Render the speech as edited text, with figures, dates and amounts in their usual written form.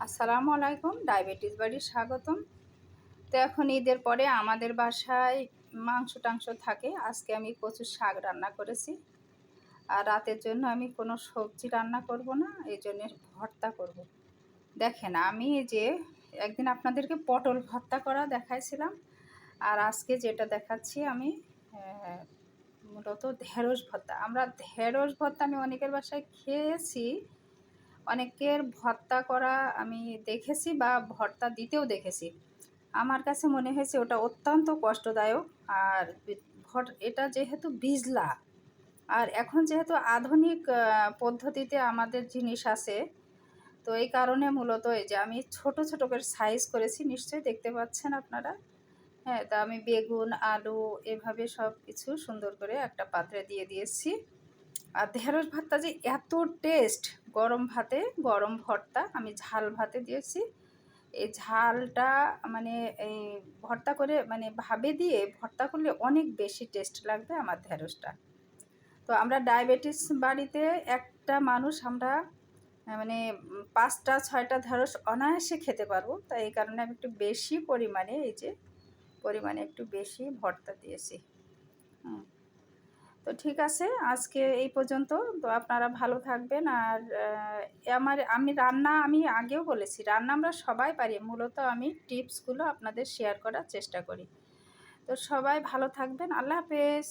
আসসালামু আলাইকুম, ডায়াবেটিস বাড়ি স্বাগতম। তো এখন ঈদের পরে আমাদের বাসায় মাংস টাংস থাকে। আজকে আমি কচুর শাক রান্না করেছি। আর রাতের জন্য আমি কোনো সবজি রান্না করব না, এই জন্যে ভর্তা করব। দেখেন, আমি এই যে একদিন আপনাদেরকে পটল ভর্তা করা দেখাইছিলাম, আর আজকে যেটা দেখাচ্ছি আমি মূলত ঢেঁড়স ভর্তা। ঢেঁড়স ভর্তা আমি অনেকের বাসায় খেয়েছি, অনেকের ভর্তা করা আমি দেখেছি বা ভর্তা দিতেও দেখেছি। আমার কাছে মনে হয়েছে ওটা অত্যন্ত কষ্টদায়ক। আর এটা যেহেতু বিজলা, আর এখন যেহেতু আধুনিক পদ্ধতিতে আমাদের জিনিস আছে, তো এই কারণে মূলত এই যে আমি ছোট ছোট করে সাইজ করেছি, নিশ্চয়ই দেখতে পাচ্ছেন আপনারা। হ্যাঁ, তা আমি বেগুন, আলু এভাবে সব কিছু সুন্দর করে একটা পাত্রে দিয়ে দিয়েছি। আর ঢেঁড়স ভাতটা যে এত টেস্ট, গরম ভাতে গরম ভর্তা, আমি ঝাল ভাতে দিয়েছি। এই ঝালটা মানে এই ভর্তা করে মানে ভাবে দিয়ে ভর্তা করলে অনেক বেশি টেস্ট লাগবে আমার ঢেঁড়সটা। তো আমরা ডায়াবেটিস বাড়িতে একটা মানুষ আমরা মানে ৫টা ৬টা ঢেঁড়স অনায়াসে খেতে পারবো। তাই এই কারণে আমি একটু বেশি পরিমাণে একটু বেশি ভর্তা দিয়েছি। হুম। তো ঠিক আছে, আজকে এই পর্যন্ত। তো আপনারা ভালো থাকবেন। আর আমি আগেও বলেছি, রান্না আমরা সবাই পারি, মূলত আমি টিপসগুলো আপনাদের শেয়ার করার চেষ্টা করি। তো সবাই ভালো থাকবেন। আল্লাহ হাফেজ।